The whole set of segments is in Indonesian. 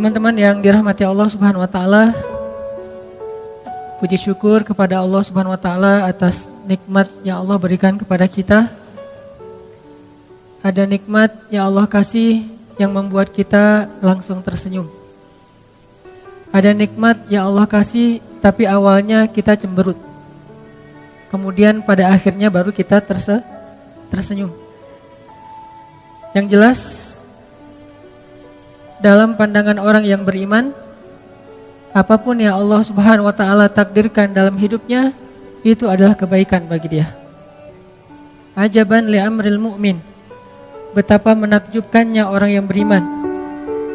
Teman-teman yang dirahmati Allah Subhanahu wa taala, puji syukur kepada Allah Subhanahu wa taala atas nikmat yang Allah berikan kepada kita. Ada nikmat yang Allah kasih yang membuat kita langsung tersenyum. Ada nikmat yang Allah kasih tapi awalnya kita cemberut. Kemudian pada akhirnya baru kita tersenyum. Yang jelas, dalam pandangan orang yang beriman, apapun yang Allah Subhanahu wa taala takdirkan dalam hidupnya, itu adalah kebaikan bagi dia. Ajaban li amril mu'min. Betapa menakjubkannya orang yang beriman.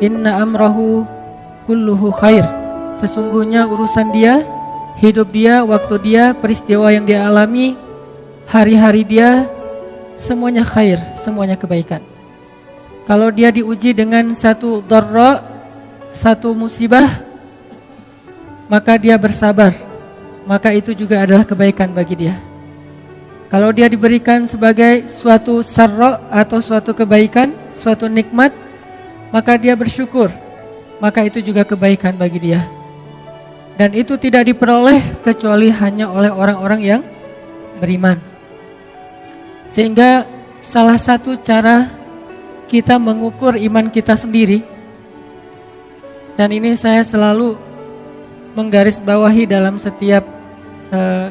Inna amrahu kulluhu khair. Sesungguhnya urusan dia, hidup dia, waktu dia, peristiwa yang dia alami, hari-hari dia, semuanya khair, semuanya kebaikan. Kalau dia diuji dengan satu dharra, satu musibah, maka dia bersabar, maka itu juga adalah kebaikan bagi dia. Kalau dia diberikan sebagai suatu sarra atau suatu kebaikan, suatu nikmat, maka dia bersyukur, maka itu juga kebaikan bagi dia. Dan itu tidak diperoleh kecuali hanya oleh orang-orang yang beriman. Sehingga salah satu cara kita mengukur iman kita sendiri, dan ini saya selalu menggarisbawahi dalam setiap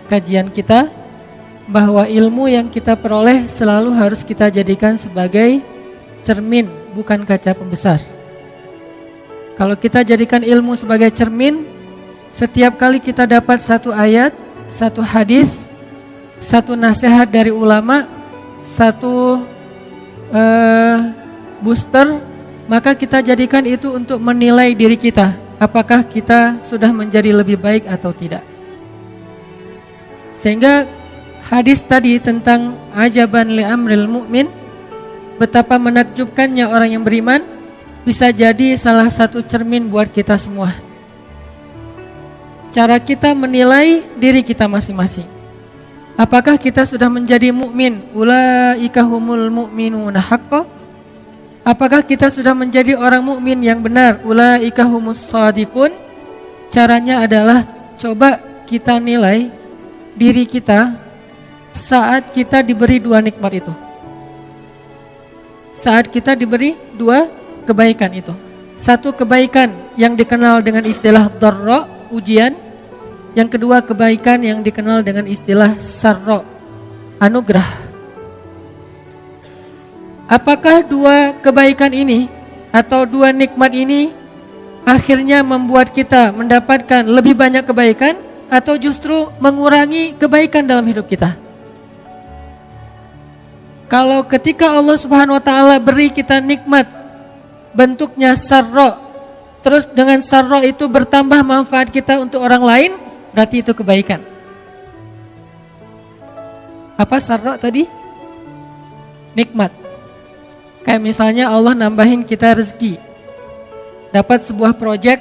kajian kita, bahwa ilmu yang kita peroleh selalu harus kita jadikan sebagai cermin, bukan kaca pembesar. Kalau kita jadikan ilmu sebagai cermin, setiap kali kita dapat satu ayat, satu hadis, satu nasihat dari ulama, satu booster, maka kita jadikan itu untuk menilai diri kita, apakah kita sudah menjadi lebih baik atau tidak. Sehingga hadis tadi tentang ajaban li amril mu'min, betapa menakjubkannya orang yang beriman, bisa jadi salah satu cermin buat kita semua. Cara kita menilai diri kita masing-masing. Apakah kita sudah menjadi mukmin? Ulaika humul mu'minuna haqqan. Apakah kita sudah menjadi orang mukmin yang benar? Ulaika humus shadiqun. Caranya adalah coba kita nilai diri kita saat kita diberi dua nikmat itu. Saat kita diberi dua kebaikan itu. Satu kebaikan yang dikenal dengan istilah dharra, ujian. Yang kedua kebaikan yang dikenal dengan istilah sarra, anugerah. Apakah dua kebaikan ini atau dua nikmat ini akhirnya membuat kita mendapatkan lebih banyak kebaikan, atau justru mengurangi kebaikan dalam hidup kita? Kalau ketika Allah Subhanahu wa taala beri kita nikmat bentuknya sarra, terus dengan sarra itu bertambah manfaat kita untuk orang lain, berarti itu kebaikan. Apa sarra tadi? Nikmat. Kayak misalnya Allah nambahin kita rezeki, dapat sebuah proyek,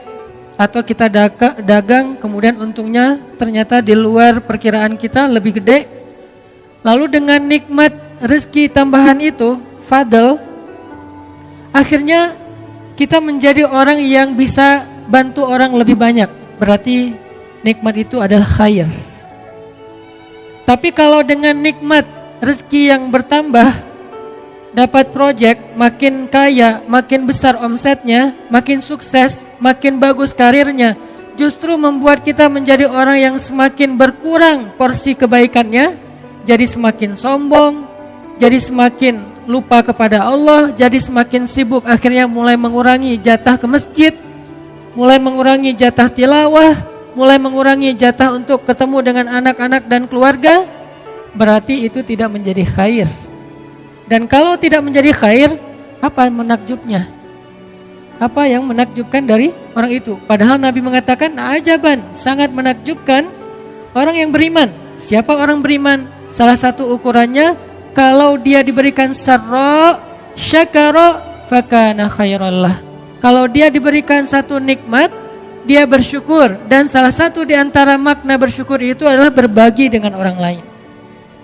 atau kita dagang, kemudian untungnya ternyata di luar perkiraan kita lebih gede. Lalu dengan nikmat rezeki tambahan itu, fadl, akhirnya kita menjadi orang yang bisa bantu orang lebih banyak. Berarti nikmat itu adalah khair. Tapi kalau dengan nikmat rezeki yang bertambah, dapat proyek, makin kaya, makin besar omsetnya, makin sukses, makin bagus karirnya, justru membuat kita menjadi orang yang semakin berkurang porsi kebaikannya, jadi semakin sombong, jadi semakin lupa kepada Allah, jadi semakin sibuk, akhirnya mulai mengurangi jatah ke masjid, mulai mengurangi jatah tilawah, mulai mengurangi jatah untuk ketemu dengan anak-anak dan keluarga. Berarti itu tidak menjadi khair. Dan kalau tidak menjadi khair, apa menakjubnya? Apa yang menakjubkan dari orang itu? Padahal Nabi mengatakan, ajaban, sangat menakjubkan orang yang beriman. Siapa orang beriman? Salah satu ukurannya, kalau dia diberikan sarra, syakara, fakana khairallah. Kalau dia diberikan satu nikmat, dia bersyukur. Dan salah satu di antara makna bersyukur itu adalah berbagi dengan orang lain.